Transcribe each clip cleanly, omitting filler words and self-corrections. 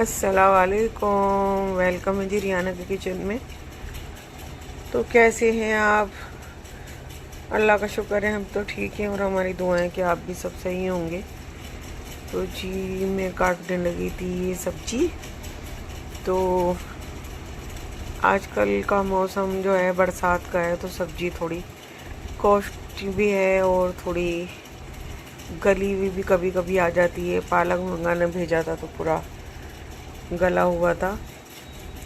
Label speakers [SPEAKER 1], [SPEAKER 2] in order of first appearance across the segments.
[SPEAKER 1] अस्सलाम वालेकुम। वेलकम है जी रियाना के किचन में। तो कैसे हैं आप? अल्लाह का शुक्र है हम तो ठीक हैं और हमारी दुआएं कि आप भी सब सही होंगे। तो जी मैं काटने लगी थी ये सब्जी। तो आजकल का मौसम जो है बरसात का है, तो सब्जी थोड़ी कॉस्टली भी है और थोड़ी गली हुई भी कभी कभी आ जाती है। पालक मंगाने भेजा था तो पूरा गला हुआ था,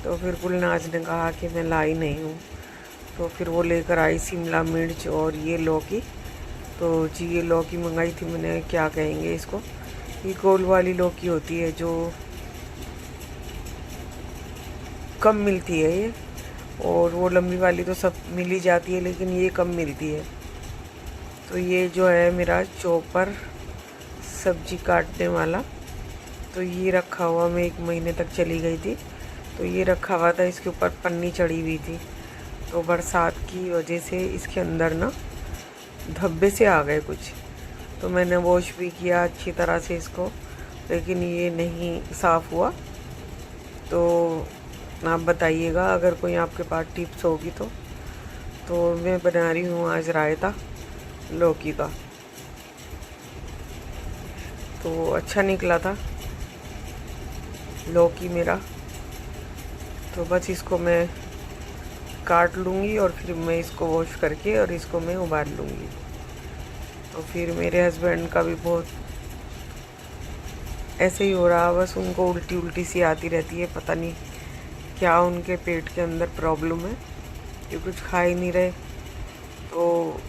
[SPEAKER 1] तो फिर गुलनाज ने कहा कि मैं लाई नहीं हूँ, तो फिर वो लेकर आई शिमला मिर्च और ये लौकी। तो जी ये लौकी मंगाई थी मैंने, क्या कहेंगे इसको, ये गोल वाली लौकी होती है जो कम मिलती है ये, और वो लंबी वाली तो सब मिल ही जाती है लेकिन ये कम मिलती है। तो ये जो है मेरा चॉपर सब्जी काटने वाला, तो ये रखा हुआ, मैं 1 महीने तक चली गई थी तो ये रखा हुआ था, इसके ऊपर पन्नी चढ़ी हुई थी। तो बरसात की वजह से इसके अंदर ना धब्बे से आ गए कुछ, तो मैंने वॉश भी किया अच्छी तरह से इसको, लेकिन ये नहीं साफ़ हुआ। तो आप बताइएगा अगर कोई आपके पास टिप्स होगी तो मैं बना रही हूँ आज रायता लौकी का। तो अच्छा निकला था लौकी मेरा, तो बस इसको मैं काट लूँगी और फिर मैं इसको वॉश करके और इसको मैं उबाल लूँगी। तो फिर मेरे हस्बैंड का भी बहुत ऐसे ही हो रहा, बस उनको उल्टी उल्टी सी आती रहती है, पता नहीं क्या उनके पेट के अंदर प्रॉब्लम है, ये कुछ खा ही नहीं रहे। तो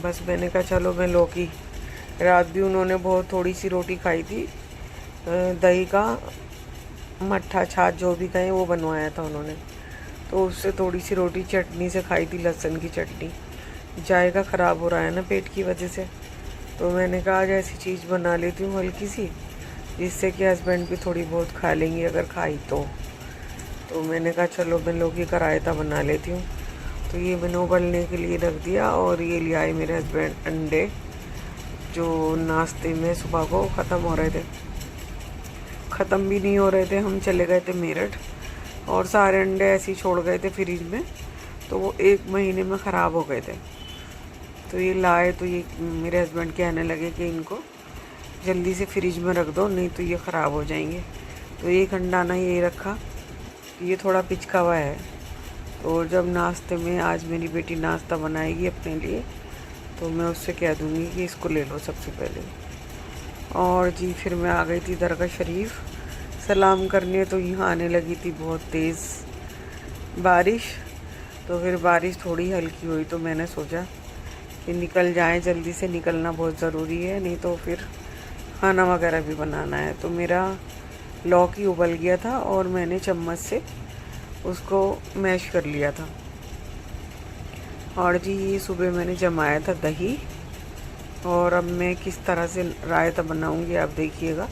[SPEAKER 1] बस मैंने कहा चलो मैं लौकी, रात भी उन्होंने बहुत थोड़ी सी रोटी खाई थी, दही का मट्ठा छाछ जो भी कहें वो बनवाया था उन्होंने, तो उससे थोड़ी सी रोटी चटनी से खाई थी, लहसुन की चटनी। जायका ख़राब हो रहा है ना पेट की वजह से, तो मैंने कहा आज ऐसी चीज़ बना लेती हूँ हल्की सी, जिससे कि हस्बैंड भी थोड़ी बहुत खा लेंगे अगर खाई तो मैंने कहा चलो मैं लौकी का रायता बना लेती हूँ। तो ये मैंने उबलने के लिए रख दिया, और ये ले आए मेरे हस्बैंड अंडे, जो नाश्ते में सुबह को ख़त्म हो रहे थे, ख़त्म भी नहीं हो रहे थे, हम चले गए थे मेरठ और सारे अंडे ऐसे ही छोड़ गए थे फ्रिज में, तो वो 1 महीने में ख़राब हो गए थे। तो ये लाए तो ये मेरे हस्बैंड कहने लगे कि इनको जल्दी से फ्रिज में रख दो, नहीं तो ये ख़राब हो जाएंगे। तो एक अंडा ना यही रखा, ये थोड़ा पिचका हुआ है, तो जब नाश्ते में आज मेरी बेटी नाश्ता बनाएगी अपने लिए तो मैं उससे कह दूँगी कि इसको ले लो सबसे पहले। और जी फिर मैं आ गई थी दरगाह शरीफ सलाम करने, तो यहाँ आने लगी थी बहुत तेज़ बारिश। तो फिर बारिश थोड़ी हल्की हुई तो मैंने सोचा कि निकल जाएं, जल्दी से निकलना बहुत ज़रूरी है, नहीं तो फिर खाना वगैरह भी बनाना है। तो मेरा लौकी उबल गया था और मैंने चम्मच से उसको मैश कर लिया था। और जी ये सुबह मैंने जमाया था दही, और अब मैं किस तरह से रायता बनाऊंगी आप देखिएगा।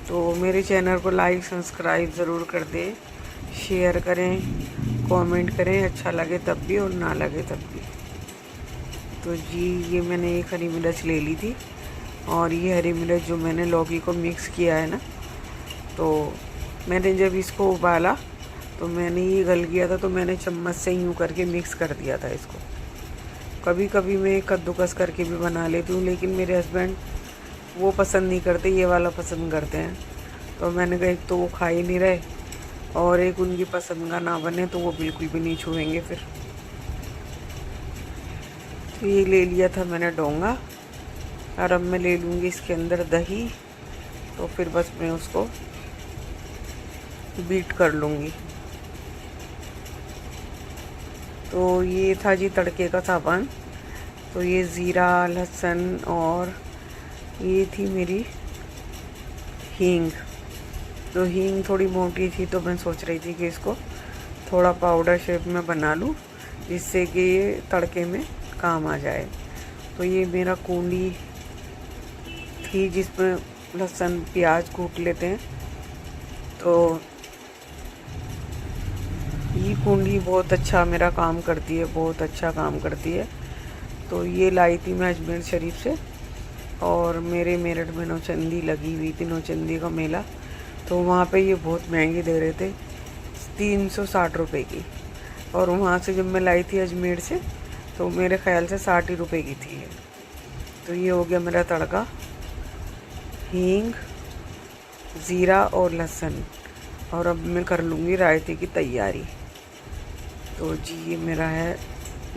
[SPEAKER 1] तो मेरे चैनल को लाइक सब्सक्राइब ज़रूर कर दें, शेयर करें, कमेंट करें, अच्छा लगे तब भी और ना लगे तब भी। तो जी ये मैंने एक हरी मिर्च ले ली थी, और ये हरी मिर्च जो मैंने लौकी को मिक्स किया है ना, तो मैंने जब इसको उबाला तो मैंने ये गल गया था, तो मैंने चम्मच से यूँ करके मिक्स कर दिया था इसको। कभी कभी मैं कद्दूकस करके भी बना लेती हूँ, लेकिन मेरे हस्बैंड वो पसंद नहीं करते, ये वाला पसंद करते हैं। तो मैंने कहा एक तो वो खा ही नहीं रहे, और एक उनकी पसंद का ना बने तो वो बिल्कुल भी नहीं छुएंगे फिर। तो ये ले लिया था मैंने डोंगा, और अब मैं ले लूँगी इसके अंदर दही, तो फिर बस मैं उसको बीट कर लूँगी। तो ये था जी तड़के का सामान, तो ये ज़ीरा, लहसुन, और ये थी मेरी हींग। तो हींग थोड़ी मोटी थी तो मैं सोच रही थी कि इसको थोड़ा पाउडर शेप में बना लूँ, जिससे कि ये तड़के में काम आ जाए। तो ये मेरा कूंडी थी जिसमें लहसुन प्याज कूट लेते हैं, तो ये कूंडी बहुत अच्छा मेरा काम करती है, बहुत अच्छा काम करती है। तो ये लाई थी मैं अजमेर शरीफ से, और मेरे मेरठ में नौचंदी लगी हुई थी, नौचंदी का मेला तो वहाँ पे ये बहुत महंगी दे रहे थे, 360 रुपये की। और वहाँ से जब मैं लाई थी अजमेर से तो मेरे ख्याल से 60 रुपये की थी ये। तो ये हो गया मेरा तड़का, हींग, ज़ीरा और लहसुन। और अब मैं कर लूँगी रायते की तैयारी। तो जी ये मेरा है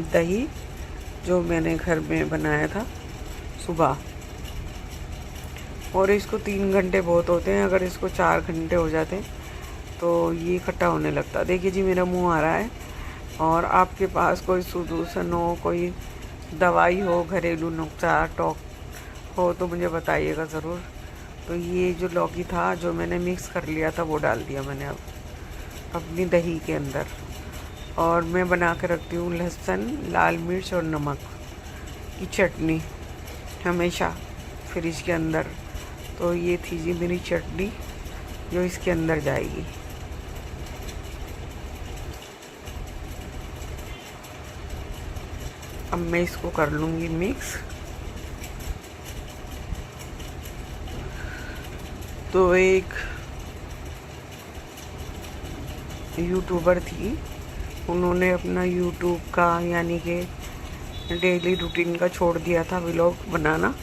[SPEAKER 1] दही जो मैंने घर में बनाया था सुबह। और इसको 3 घंटे बहुत होते हैं, अगर इसको 4 घंटे हो जाते हैं तो ये खट्टा होने लगता। देखिए जी मेरा मुंह आ रहा है। और आपके पास कोई सॉल्यूशन हो, कोई दवाई हो, घरेलू नुस्खा टॉक हो तो मुझे बताइएगा ज़रूर। तो ये जो लौकी था जो मैंने मिक्स कर लिया था वो डाल दिया मैंने अब अपनी दही के अंदर। और मैं बना के रखती हूँ लहसुन, लाल मिर्च और नमक की चटनी हमेशा फ्रिज के अंदर। तो ये थी जी मेरी चटनी जो इसके अंदर जाएगी। अब मैं इसको कर लूँगी मिक्स। तो एक यूट्यूबर थी, उन्होंने अपना यूट्यूब का यानी कि डेली रूटीन का छोड़ दिया था व्लॉग बनाना,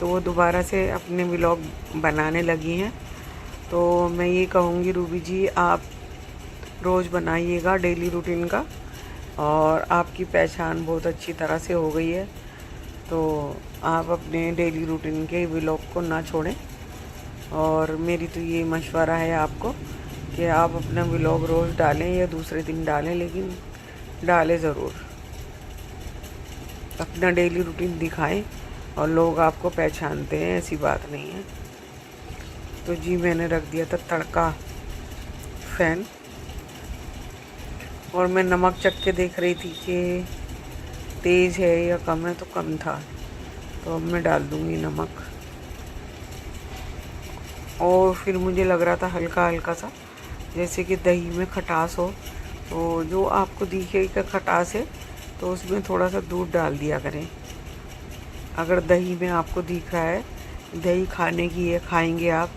[SPEAKER 1] तो वो दोबारा से अपने व्लॉग बनाने लगी हैं। तो मैं ये कहूँगी रूबी जी आप रोज़ बनाइएगा डेली रूटीन का, और आपकी पहचान बहुत अच्छी तरह से हो गई है। तो आप अपने डेली रूटीन के व्लॉग को ना छोड़ें। और मेरी तो ये मशवरा है आपको कि आप अपना व्लॉग रोज़ डालें या दूसरे दिन डालें, लेकिन डालें ज़रूर। अपना डेली रूटीन दिखाएं और लोग आपको पहचानते हैं, ऐसी बात नहीं है। तो जी मैंने रख दिया था तड़का फैन, और मैं नमक चख के देख रही थी कि तेज़ है या कम है, तो कम था। तो अब मैं डाल दूँगी नमक। और फिर मुझे लग रहा था हल्का हल्का सा जैसे कि दही में खटास हो, तो जो आपको दिखे कि खटास है तो उसमें थोड़ा सा दूध डाल दिया करें। अगर दही में आपको दिख रहा है दही खाने की है, खाएंगे आप,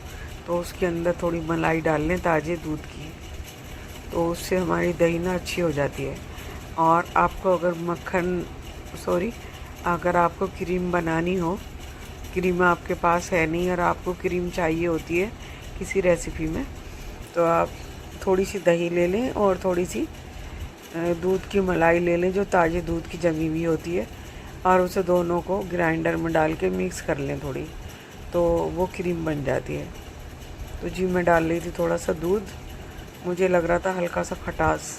[SPEAKER 1] तो उसके अंदर थोड़ी मलाई डाल लें ताज़े दूध की, तो उससे हमारी दही ना अच्छी हो जाती है। और आपको अगर अगर आपको क्रीम बनानी हो, क्रीम आपके पास है नहीं और आपको क्रीम चाहिए होती है किसी रेसिपी में, तो आप थोड़ी सी दही ले लें और थोड़ी सी दूध की मलाई ले लें जो ताज़े दूध की जमी हुई होती है, और उसे दोनों को ग्राइंडर में डाल के मिक्स कर लें थोड़ी, तो वो क्रीम बन जाती है। तो जी मैं डाल रही थी थोड़ा सा दूध। मुझे लग रहा था हल्का सा खटास,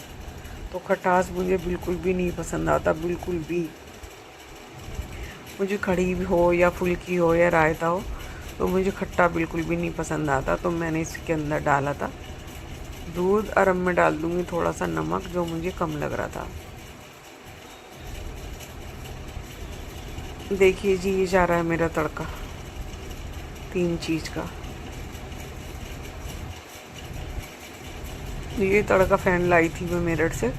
[SPEAKER 1] तो खटास मुझे बिल्कुल भी नहीं पसंद आता, बिल्कुल भी। मुझे कढ़ी हो या फुल्की हो या रायता हो तो मुझे खट्टा बिल्कुल भी नहीं पसंद आता। तो मैंने इसके अंदर डाला था दूध, और अब मैं डाल दूँगी थोड़ा सा नमक जो मुझे कम लग रहा था। देखिए जी ये जा रहा है मेरा तड़का 3 चीज़ का। ये तड़का फैन लाई थी मैं मेरठ से,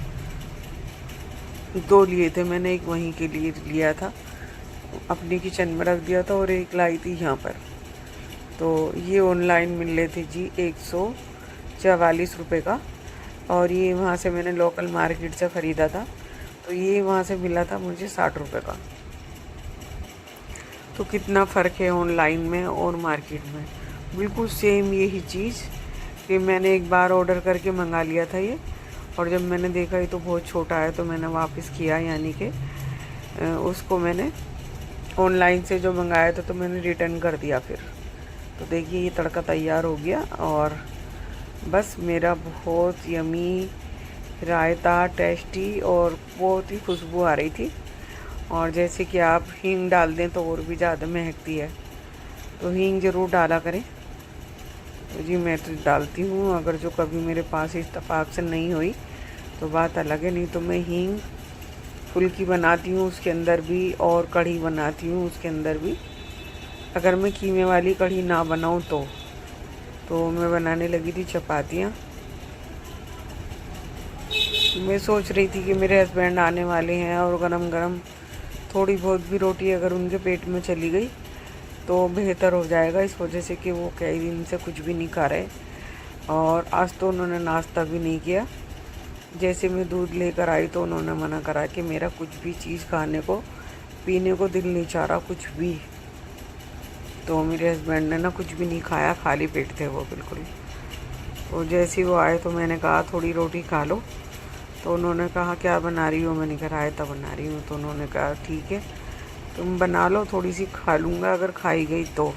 [SPEAKER 1] 2 लिए थे मैंने, एक वहीं के लिए लिया था, अपनी किचन में रख दिया था, और एक लाई थी यहाँ पर। तो ये ऑनलाइन मिल रहे थे जी 144 रुपये का, और ये वहाँ से मैंने लोकल मार्केट से ख़रीदा था, तो ये वहाँ से मिला था मुझे 60 रुपये का। तो कितना फ़र्क है ऑनलाइन में और मार्केट में, बिल्कुल सेम यही चीज़ कि मैंने एक बार ऑर्डर करके मंगा लिया था ये, और जब मैंने देखा ये तो बहुत छोटा है तो मैंने वापस किया, यानी कि उसको मैंने ऑनलाइन से जो मंगाया था तो मैंने रिटर्न कर दिया फिर। तो देखिए ये तड़का तैयार हो गया, और बस मेरा बहुत यमी रायता टेस्टी, और बहुत ही खुशबू आ रही थी। और जैसे कि आप हींग डाल दें तो और भी ज़्यादा महकती है, तो हींग ज़रूर डाला करें। तो जी मैं तो डालती हूँ, अगर जो कभी मेरे पास इत्तेफाक से नहीं हुई तो बात अलग है, नहीं तो मैं हींग फुल्की बनाती हूँ उसके अंदर भी, और कढ़ी बनाती हूँ उसके अंदर भी। अगर मैं कीमे वाली कढ़ी ना बनाऊँ तो मैं बनाने लगी थी चपातियाँ। मैं सोच रही थी कि मेरे हस्बैंड आने वाले हैं, और गरम गरम थोड़ी बहुत भी रोटी अगर उनके पेट में चली गई तो बेहतर हो जाएगा, इस वजह से कि वो कई दिन से कुछ भी नहीं खा रहे। और आज तो उन्होंने नाश्ता भी नहीं किया। जैसे मैं दूध लेकर आई तो उन्होंने मना करा कि मेरा कुछ भी चीज़ खाने को पीने को दिल नहीं चाह रहा, कुछ भी। तो मेरे हस्बैंड ने ना कुछ भी नहीं खाया, खाली पेट थे वो बिल्कुल। तो जैसे ही वो आए तो मैंने कहा थोड़ी रोटी खा लो। तो उन्होंने कहा क्या बना रही हो? मैंने कहा रायता बना रही हूँ। तो उन्होंने कहा ठीक है तुम बना लो, थोड़ी सी खा लूँगा अगर खाई गई तो।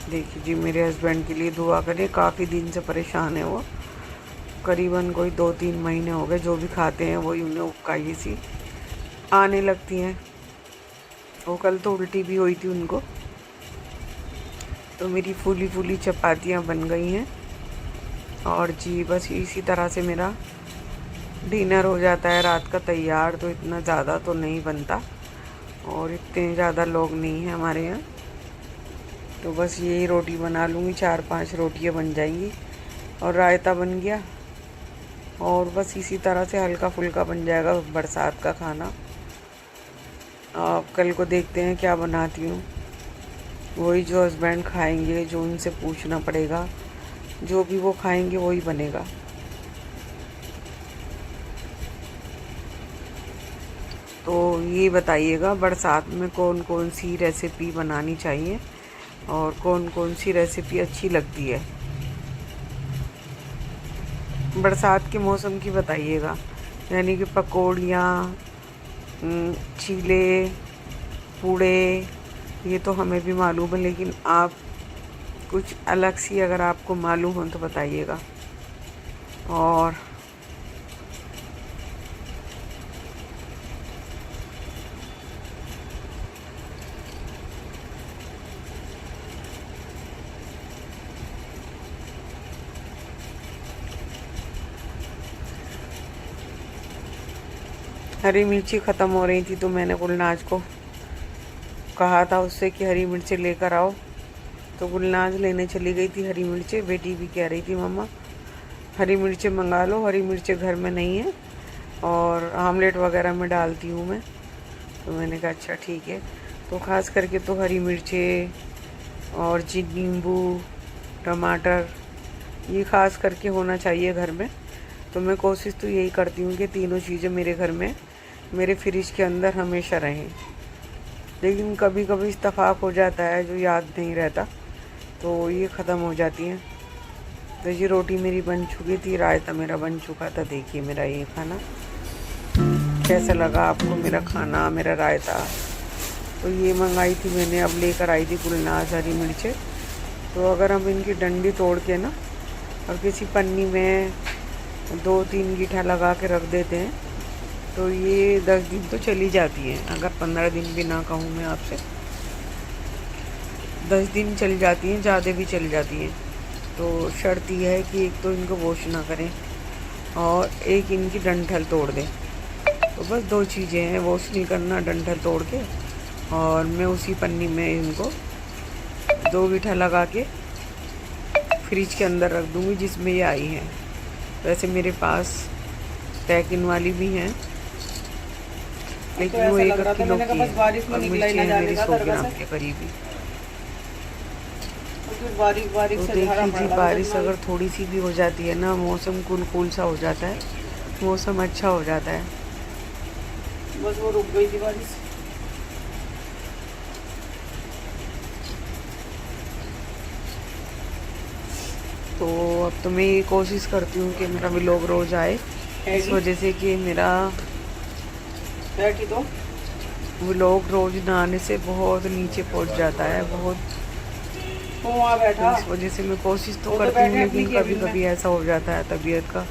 [SPEAKER 1] देखिए जी, मेरे हस्बैंड के लिए दुआ करिए, काफ़ी दिन से परेशान है वो। करीबन कोई 2-3 महीने हो गए, जो भी खाते हैं वही उन्हें उबकाई सी आने लगती हैं। वो कल तो उल्टी भी हुई थी उनको। तो मेरी फूली फूली चपातियाँ बन गई हैं और जी बस इसी तरह से मेरा डिनर हो जाता है रात का तैयार। तो इतना ज़्यादा तो नहीं बनता और इतने ज़्यादा लोग नहीं हैं हमारे यहाँ। तो बस यही रोटी बना लूँगी, 4-5 रोटियाँ बन जाएंगी और रायता बन गया। और बस इसी तरह से हल्का फुल्का बन जाएगा बरसात का खाना। कल को देखते हैं क्या बनाती हूँ। वही जो हस्बैंड खाएंगे, जो उनसे पूछना पड़ेगा, जो भी वो खाएंगे वही बनेगा। तो ये बताइएगा बरसात में कौन कौन सी रेसिपी बनानी चाहिए और कौन कौन सी रेसिपी अच्छी लगती है। बरसात के मौसम की बताइएगा, यानी कि पकौड़ियाँ, चीले, पूड़े, ये तो हमें भी मालूम है, लेकिन आप कुछ अलग सी अगर आपको मालूम हो तो बताइएगा। और हरी मिर्ची ख़त्म हो रही थी तो मैंने गुलनाज को कहा था उससे कि हरी मिर्ची लेकर आओ। तो गुलनाज लेने चली गई थी हरी मिर्ची। बेटी भी कह रही थी मम्मा हरी मिर्ची मंगा लो, हरी मिर्ची घर में नहीं है और आमलेट वगैरह में डालती हूँ मैं। तो मैंने कहा अच्छा ठीक है। तो ख़ास करके तो हरी मिर्ची और जी नींबू, टमाटर, ये ख़ास करके होना चाहिए घर में। तो मैं कोशिश तो यही करती हूँ कि तीनों चीज़ें मेरे घर में मेरे फ्रिज के अंदर हमेशा रहें। लेकिन कभी कभी इत्तेफाक हो जाता है जो याद नहीं रहता, तो ये ख़त्म हो जाती हैं। तो ये रोटी मेरी बन चुकी थी, रायता मेरा बन चुका था। देखिए मेरा ये खाना कैसा लगा आपको, मेरा खाना, मेरा रायता। तो ये मंगाई थी मैंने, अब लेकर आई थी गुलनाज हरी मिर्चें। तो अगर हम इनकी डंडी तोड़ के ना और किसी पन्नी में 2-3 गीठा लगा के रख देते हैं तो ये 10 दिन तो चली जाती है। अगर 15 दिन भी ना कहूँ मैं आपसे, 10 दिन चल जाती हैं, ज़्यादा भी चल जाती हैं। तो शर्त यह है कि एक तो इनको वॉश ना करें और एक इनकी डंठल तोड़ दें। तो बस 2 चीज़ें हैं, वॉश नहीं करना, डंठल तोड़ के। और मैं उसी पन्नी में इनको 2 गीठा लगा के फ्रिज के अंदर रख दूँगी जिसमें ये आई हैं। वैसे मेरे पास पैकिंग वाली भी हैं, लेकिन वो 1 किलो की है और मिर्ची है मेरी 100 ग्राम के करीब ही। तो देखिए जी, बारिश अगर थोड़ी सी भी हो जाती है ना, मौसम कूल सा हो जाता है, मौसम अच्छा हो जाता है।
[SPEAKER 2] बस वो रुक गई थी बारिश।
[SPEAKER 1] तो अब तो मैं ये कोशिश करती हूँ कि मेरा व्लॉग रोज़ आए, इस वजह से कि मेरा
[SPEAKER 2] तो
[SPEAKER 1] व्लॉग रोज़ ना आने से बहुत नीचे पहुँच जाता है, बहुत।
[SPEAKER 2] वहाँ बैठा,
[SPEAKER 1] इस वजह से मैं कोशिश तो करती हूँ, लेकिन कभी कभी ऐसा हो जाता है तबीयत का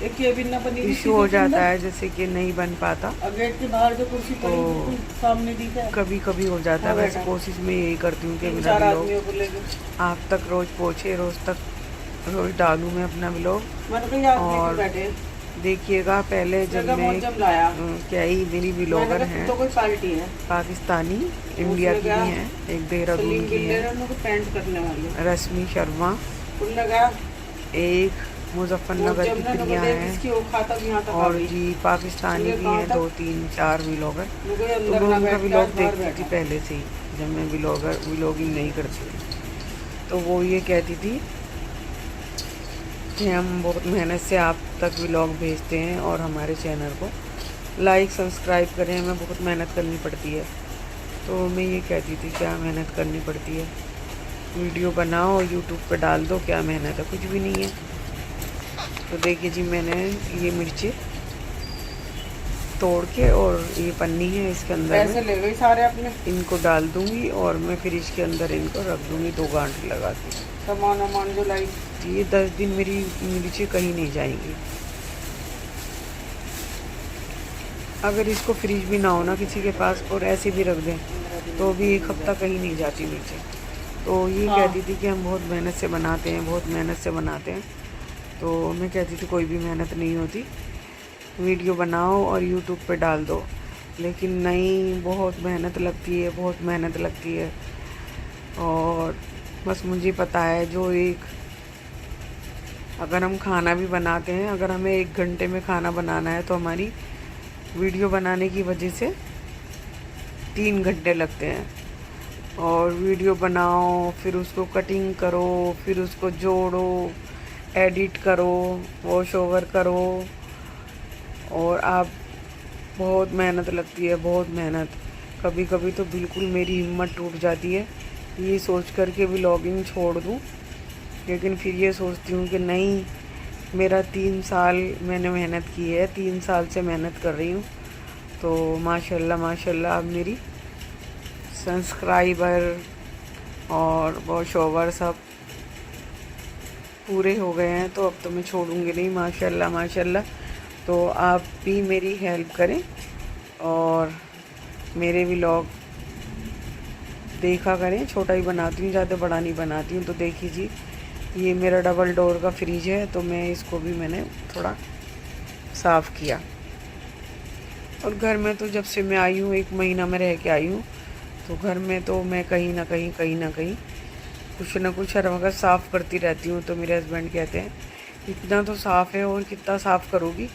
[SPEAKER 1] इशू हो जाता है, जैसे कि नहीं बन पाता।
[SPEAKER 2] गेट के बाहर जो कुर्सी पड़ी सामने दी है,
[SPEAKER 1] कभी कभी हो जाता है। वैसे कोशिश मैं यही करती हूँ कि मेरा व्लॉग आप तक रोज़ पहुँचे, रोज़ डालूँ मैं अपना व्लॉग। और देखिएगा पहले जब मैं क्या ही मेरी व्लॉगर हैं
[SPEAKER 2] तो कोई पार्टी है
[SPEAKER 1] पाकिस्तानी, इंडिया की भी हैं, एक देहरादून की है रश्मि शर्मा, एक मुजफ्फरनगर की प्रिया हैं, और जी पाकिस्तानी भी हैं 2-3-4 व्लॉगर। तो मैं उनका व्लॉग देखती थी पहले से ही, जब मैं व्लॉगिंग नहीं करती थी। तो वो ये कहती थी कि हम बहुत मेहनत से आप तक व्लॉग भेजते हैं और हमारे चैनल को लाइक सब्सक्राइब करें, हमें बहुत मेहनत करनी पड़ती है। तो मैं ये कहती थी क्या मेहनत करनी पड़ती है, वीडियो बनाओ और यूट्यूब पे डाल दो, क्या मेहनत है, कुछ भी नहीं है। तो देखिए जी, मैंने ये मिर्ची तोड़ के और ये पन्नी है इसके अंदर
[SPEAKER 2] पैसे ले गई सारे अपने,
[SPEAKER 1] इनको डाल दूंगी और मैं फ्रिज के अंदर इनको रख दूंगी 2 घंटे लगा के।
[SPEAKER 2] सामान वामान जो लाई,
[SPEAKER 1] ये 10 दिन मेरी मिर्ची कहीं नहीं जाएंगी। अगर इसको फ्रिज भी ना हो ना किसी के पास और ऐसे भी रख दें तो भी 1 हफ्ता कहीं नहीं जाती मिर्ची। तो ये
[SPEAKER 2] हाँ।
[SPEAKER 1] कहती थी कि हम बहुत मेहनत से बनाते हैं, बहुत मेहनत से बनाते हैं। तो मैं कहती थी कोई भी मेहनत नहीं होती, वीडियो बनाओ और यूट्यूब पे डाल दो। लेकिन नहीं, बहुत मेहनत लगती है, बहुत मेहनत लगती है। और बस मुझे पता है जो एक, अगर हम खाना भी बनाते हैं, अगर हमें 1 घंटे में खाना बनाना है तो हमारी वीडियो बनाने की वजह से 3 घंटे लगते हैं। और वीडियो बनाओ, फिर उसको कटिंग करो, फिर उसको जोड़ो, एडिट करो, वॉश ओवर करो, और आप बहुत मेहनत लगती है, बहुत मेहनत। कभी कभी तो बिल्कुल मेरी हिम्मत टूट जाती है ये सोच कर के व्लॉगिंग छोड़ दूँ, लेकिन फिर ये सोचती हूँ कि नहीं, मेरा 3 साल मैंने मेहनत की है, 3 साल से मेहनत कर रही हूँ। तो माशाल्लाह माशाल्लाह अब मेरी सब्सक्राइबर और वॉच ओवर सब पूरे हो गए हैं, तो अब तो मैं छोड़ूंगी नहीं, माशाल्लाह माशाल्लाह। तो आप भी मेरी हेल्प करें और मेरे व्लॉग देखा करें। छोटा ही बनाती हूँ, ज़्यादा बड़ा नहीं बनाती हूँ। तो देखिए जी, ये मेरा डबल डोर का फ्रिज है, तो मैं इसको भी मैंने थोड़ा साफ़ किया। और घर में तो जब से मैं आई हूँ, 1 महीना में रह के आई हूँ, तो घर में तो मैं कहीं ना कहीं कुछ ना कुछ हर वक्त साफ़ करती रहती हूँ। तो मेरे हस्बैंड कहते हैं इतना तो साफ़ है और कितना साफ़ करोगी।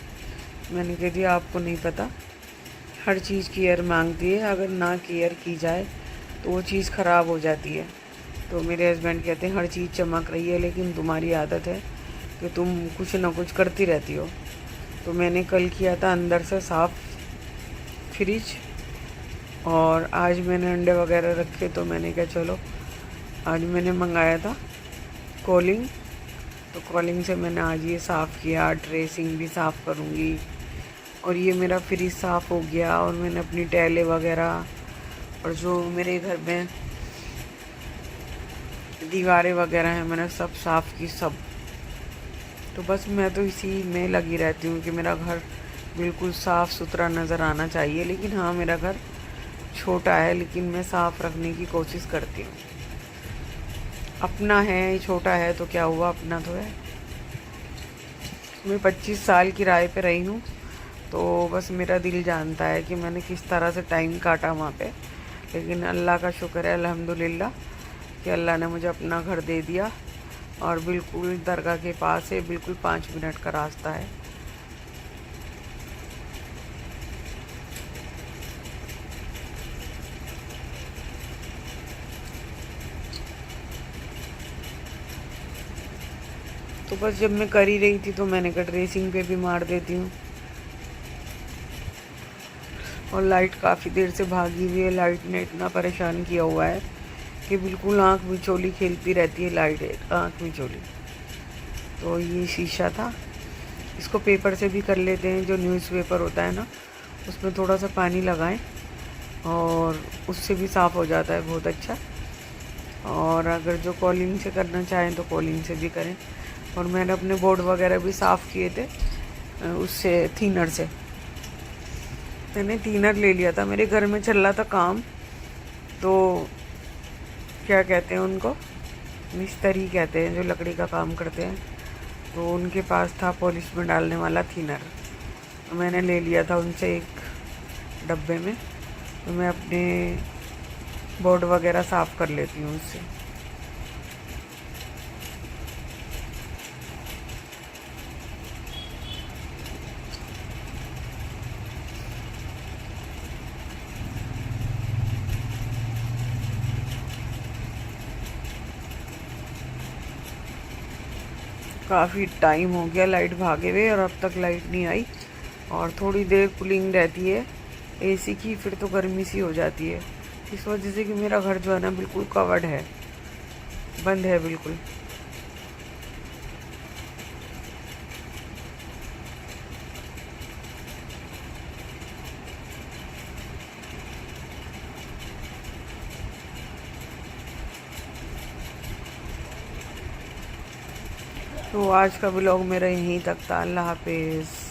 [SPEAKER 1] मैंने कह दिया आपको नहीं पता, हर चीज़ केयर मांगती है, अगर ना केयर की जाए तो वो चीज़ ख़राब हो जाती है। तो मेरे हस्बैंड कहते हैं हर चीज़ चमक रही है, लेकिन तुम्हारी आदत है कि तुम कुछ ना कुछ करती रहती हो। तो मैंने कल किया था अंदर से साफ़ फ्रिज, और आज मैंने अंडे वगैरह रखे, तो मैंने कहा चलो आज मैंने मंगाया था कॉलिंग, तो कॉलिंग से मैंने आज ये साफ़ किया। ड्रेसिंग भी साफ़ करूँगी, और ये मेरा फ्रिज साफ़ हो गया। और मैंने अपनी टैले वगैरह और जो मेरे घर में दीवारें वगैरह हैं मैंने सब साफ़ की सब। तो बस मैं तो इसी में लगी रहती हूँ कि मेरा घर बिल्कुल साफ़ सुथरा नज़र आना चाहिए। लेकिन हाँ, मेरा घर छोटा है, लेकिन मैं साफ़ रखने की कोशिश करती हूँ। अपना है, छोटा है तो क्या हुआ, अपना तो है। मैं 25 साल किराए पे रही हूँ, तो बस मेरा दिल जानता है कि मैंने किस तरह से टाइम काटा वहाँ पे। लेकिन अल्लाह का शुक्र है अल्हम्दुलिल्लाह कि अल्लाह ने मुझे अपना घर दे दिया, और बिल्कुल दरगाह के पास है, बिल्कुल 5 मिनट का रास्ता है। तो बस जब मैं कर ही रही थी तो मैंने कहा ड्रेसिंग पे भी मार देती हूँ। और लाइट काफ़ी देर से भागी हुई है, लाइट ने इतना परेशान किया हुआ है कि बिल्कुल आँख मिचोली खेलती रहती है लाइट, आँख मिचोली। तो ये शीशा था, इसको पेपर से भी कर लेते हैं, जो न्यूज़पेपर होता है ना, उसमें थोड़ा सा पानी लगाएं और उससे भी साफ़ हो जाता है बहुत अच्छा। और अगर जो कॉलिंग से करना चाहें तो कॉलिंग से भी करें। और मैंने अपने बोर्ड वगैरह भी साफ़ किए थे उससे, थिनर से। मैंने थिनर ले लिया था, मेरे घर में चल रहा था काम, तो क्या कहते हैं उनको, मिस्त्री कहते हैं जो लकड़ी का काम करते हैं, तो उनके पास था पॉलिश में डालने वाला थिनर, तो मैंने ले लिया था उनसे 1 डब्बे में। तो मैं अपने बोर्ड वगैरह साफ़ कर लेती हूँ उससे। काफ़ी टाइम हो गया लाइट भागे हुए और अब तक लाइट नहीं आई। और थोड़ी देर कूलिंग रहती है एसी की, फिर तो गर्मी सी हो जाती है। इस वजह से कि मेरा घर जो है ना बिल्कुल कवर्ड है, बंद है बिल्कुल। तो आज का ब्लॉग मेरा यहीं तक था। अल्लाह हाफिज़।